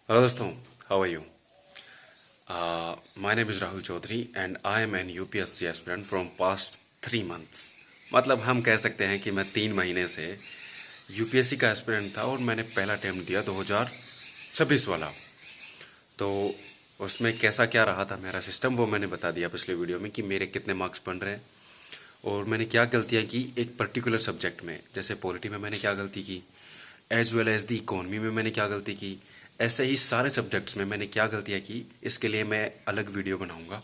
Hello दोस्तों, how are you? My name is Rahul Chaudhary and I am an UPSC aspirant from past 3 months. मतलब हम कह सकते हैं कि मैं 3 महीने से यूपीएससी का एस्पिरेंट था और मैंने पहला अटेम्प्ट दिया 2026 वाला। तो उसमें कैसा क्या रहा था मेरा सिस्टम वो मैंने बता दिया पिछले वीडियो में कि मेरे कितने मार्क्स बन रहे हैं और मैंने क्या गलतियाँ की एक पर्टिकुलर सब्जेक्ट में। जैसे पॉलिटी में मैंने क्या गलती की, as well as the economy में मैंने क्या गलती की, ऐसे ही सारे सब्जेक्ट्स में मैंने क्या गलतियाँ की, इसके लिए मैं अलग वीडियो बनाऊंगा।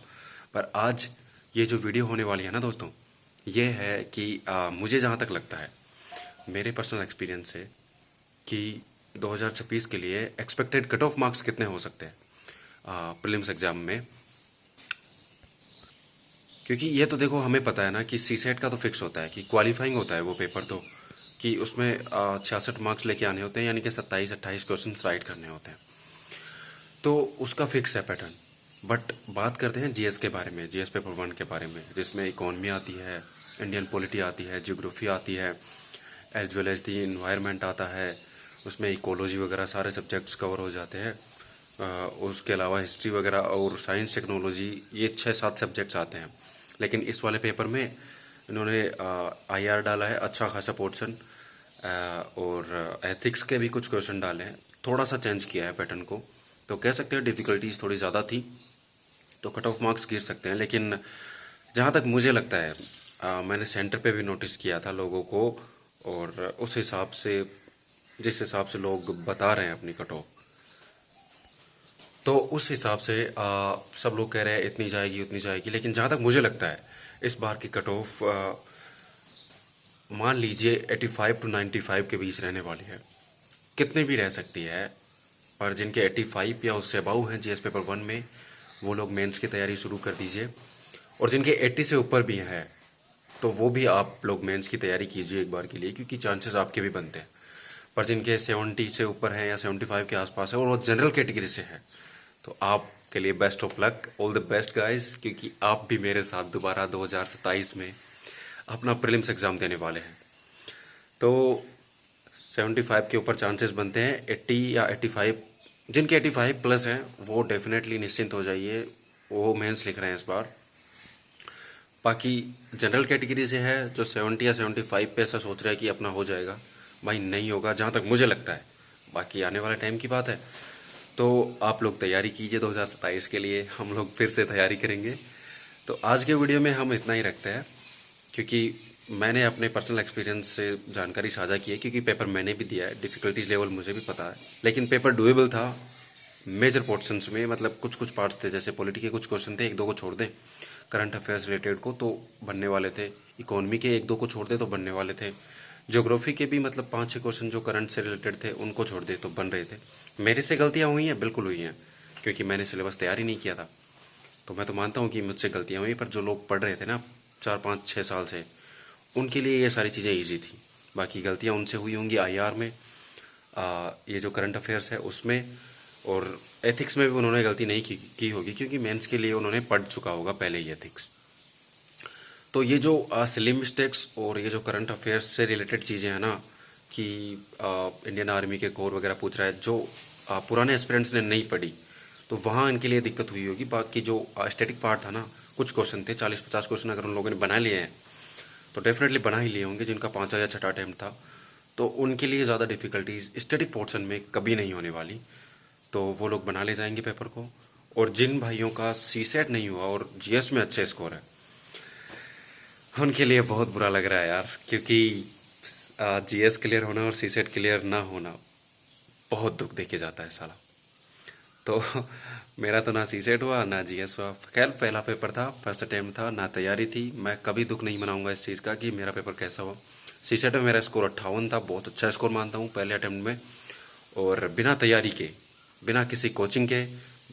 पर आज ये जो वीडियो होने वाली है ना दोस्तों, ये है कि मुझे जहाँ तक लगता है मेरे पर्सनल एक्सपीरियंस से कि 2026 के लिए एक्सपेक्टेड कट ऑफ मार्क्स कितने हो सकते हैं प्रीलिम्स एग्ज़ाम में। क्योंकि ये तो देखो हमें पता है ना कि सी सेट का तो फिक्स होता है कि क्वालिफाइंग होता है वो पेपर, तो कि उसमें 66 मार्क्स लेके आने होते हैं, यानी कि 27-28 क्वेश्चन राइट करने होते हैं, तो उसका फिक्स है पैटर्न। बट बात करते हैं जीएस के बारे में, जीएस पेपर 1 के बारे में, जिसमें इकोनॉमी आती है, इंडियन पॉलिटी आती है, ज्योग्राफी आती है, as well as the environment आता है, उसमें इकोलॉजी वगैरह सारे सब्जेक्ट्स कवर हो जाते हैं। उसके अलावा हिस्ट्री वगैरह और साइंस टेक्नोलॉजी, ये 6-7 सब्जेक्ट्स आते हैं। लेकिन इस वाले पेपर में इन्होंने आईआर डाला है, अच्छा खासा पोर्शन, और एथिक्स के भी कुछ क्वेश्चन डाले हैं, थोड़ा सा चेंज किया है पैटर्न को। तो कह सकते हैं डिफ़िकल्टीज थोड़ी ज़्यादा थी, तो कट ऑफ मार्क्स गिर सकते हैं। लेकिन जहाँ तक मुझे लगता है मैंने सेंटर पे भी नोटिस किया था लोगों को, और उस हिसाब से जिस हिसाब से लोग बता रहे हैं अपनी कट ऑफ, तो उस हिसाब से सब लोग कह रहे हैं इतनी जाएगी उतनी जाएगी। लेकिन जहाँ तक मुझे लगता है इस बार की कट ऑफ मान लीजिए 85 to 95 के बीच रहने वाली है, कितने भी रह सकती है। पर जिनके 85 या उससे अबाउ हैं जीएस पेपर 1 में, वो लोग मेंस की तैयारी शुरू कर दीजिए, और जिनके 80 से ऊपर भी हैं तो वो भी आप लोग मेंस की तैयारी कीजिए एक बार के लिए, क्योंकि चांसेस आपके भी बनते हैं। पर जिनके 70 से ऊपर हैं या 75 के आसपास है और वो जनरल कैटेगरी से है, तो आपके लिए best of luck, all the best guys, क्योंकि आप भी मेरे साथ दोबारा 2027 में अपना प्रीलिम्स एग्ज़ाम देने वाले हैं। तो 75 के ऊपर चांसेस बनते हैं, 80 या 85, जिनके 85 प्लस हैं वो डेफिनेटली निश्चिंत हो जाइए, वो मेंस लिख रहे हैं इस बार। बाकी जनरल कैटेगरी से है जो 70 या 75 पे ऐसा सोच रहा है कि अपना हो जाएगा, भाई नहीं होगा जहाँ तक मुझे लगता है, बाकी आने वाले टाइम की बात है। तो आप लोग तैयारी कीजिए 2027 के लिए, हम लोग फिर से तैयारी करेंगे। तो आज के वीडियो में हम इतना ही रखते हैं, क्योंकि मैंने अपने पर्सनल एक्सपीरियंस से जानकारी साझा की है, क्योंकि पेपर मैंने भी दिया है, डिफ़िकल्टीज लेवल मुझे भी पता है। लेकिन पेपर डुएबल था मेजर पोर्शंस में, मतलब कुछ कुछ पार्ट्स थे, जैसे पॉलिटी के कुछ क्वेश्चन थे, 1-2 को छोड़ दें, करंट अफेयर्स रिलेटेड को तो बनने वाले थे, इकोनॉमी के 1-2 को छोड़ दे तो बनने वाले थे, ज्योग्राफी के भी मतलब 5-6 क्वेश्चन जो करंट से रिलेटेड थे उनको छोड़ दे तो बन रहे थे। मेरे से गलतियाँ हुई हैं, बिल्कुल हुई हैं, क्योंकि मैंने सिलेबस तैयार ही नहीं किया था। तो मैं तो मानता हूँ कि मुझसे गलतियाँ हुई, पर जो लोग पढ़ रहे थे ना 4-5-6 साल से, उनके लिए ये सारी चीज़ें ईजी थी। बाकी गलतियाँ उनसे हुई होंगी आईआर में, ये जो करंट अफेयर्स है उसमें, और एथिक्स में भी उन्होंने गलती नहीं की होगी, क्योंकि मेंस के लिए उन्होंने पढ़ चुका होगा पहले ही एथिक्स। तो ये जो सिली मिस्टेक्स और ये जो करंट अफेयर्स से रिलेटेड चीज़ें हैं ना, कि इंडियन आर्मी के कोर वगैरह पूछ रहा है, जो पुराने एस्पिरेंट्स ने नहीं पढ़ी, तो वहाँ इनके लिए दिक्कत हुई होगी। बाकी जो स्टैटिक पार्ट था ना, कुछ क्वेश्चन थे 40-50 क्वेश्चन, अगर उन लोगों ने बना लिए हैं तो डेफिनेटली बना ही लिए होंगे, जिनका 5 या 6 अटैम्प्ट था, तो उनके लिए ज़्यादा डिफ़िकल्टीज स्टैटिक पोर्शन में कभी नहीं होने वाली, तो वो लोग बना ले जाएंगे पेपर को। और जिन भाइयों का सी सेट नहीं हुआ और जीएस में अच्छे स्कोर है, उनके लिए बहुत बुरा लग रहा है यार, क्योंकि जीएस क्लियर होना और सी सेट क्लियर ना होना बहुत दुख देके जाता है साला। तो मेरा तो ना सी सेट हुआ ना जीएस हुआ, खैर पहला पेपर था, फर्स्ट अटेम्प्ट था, ना तैयारी थी, मैं कभी दुख नहीं मनाऊंगा इस चीज़ का कि मेरा पेपर कैसा हुआ। सी सेट में मेरा स्कोर 58 था, बहुत अच्छा स्कोर मानता हूँ पहले अटेम्प्ट में, और बिना तैयारी के, बिना किसी कोचिंग के,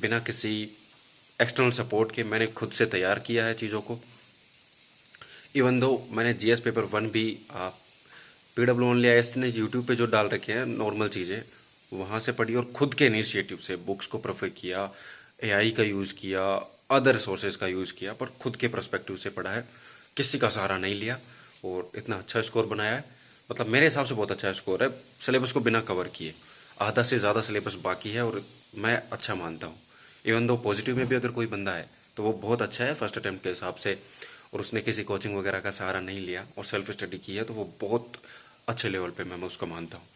बिना किसी एक्सटर्नल सपोर्ट के मैंने खुद से तैयार किया है चीज़ों को। इवन दो मैंने जीएस पेपर 1 भी PW ओनली IAS ने यूट्यूब पे जो डाल रखे हैं नॉर्मल चीज़ें, वहाँ से पढ़ी, और खुद के इनिशिएटिव से बुक्स को प्रेफर किया, एआई का यूज़ किया, अदर सोर्सेज का यूज़ किया, पर खुद के पर्सपेक्टिव से पढ़ा है, किसी का सहारा नहीं लिया, और इतना अच्छा स्कोर बनाया है। मतलब मेरे हिसाब से बहुत अच्छा स्कोर है सिलेबस को बिना कवर किए। आधा से ज़्यादा सिलेबस बाकी है और मैं अच्छा मानता हूँ। इवन दो पॉजिटिव में भी अगर कोई बंदा है तो वो बहुत अच्छा है फर्स्ट अटेम्प्ट के हिसाब से, और उसने किसी कोचिंग वगैरह का सहारा नहीं लिया और सेल्फ स्टडी की है, तो वो बहुत अच्छे लेवल पे मैं उसको मानता हूँ।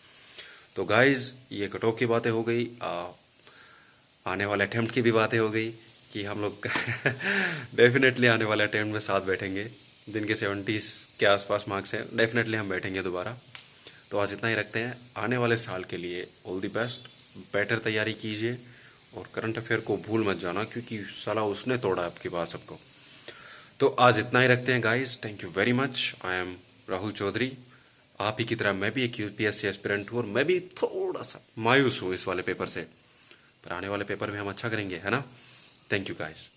तो गाइज ये कट ऑफ की बातें हो गई, आने वाले अटेम्प्ट की भी बातें हो गई कि हम लोग डेफिनेटली आने वाले अटेम्प्ट में साथ बैठेंगे। जिनके 70s के आसपास मार्क्स हैं डेफिनेटली हम बैठेंगे दोबारा। तो आज इतना ही रखते हैं। आने वाले साल के लिए ऑल द बेस्ट, बेटर तैयारी कीजिए और करंट अफेयर को भूल मत जाना, क्योंकि साला उसने तोड़ा आपकी बात सबको। तो आज इतना ही रखते हैं guys, thank you very much. I am Rahul Chaudhary. आप ही की तरह मैं भी एक यूपीएससी एस्पिरेंट हूँ और मैं भी थोड़ा सा मायूस हूँ इस वाले पेपर से, पर आने वाले पेपर में हम अच्छा करेंगे, है ना। Thank you guys.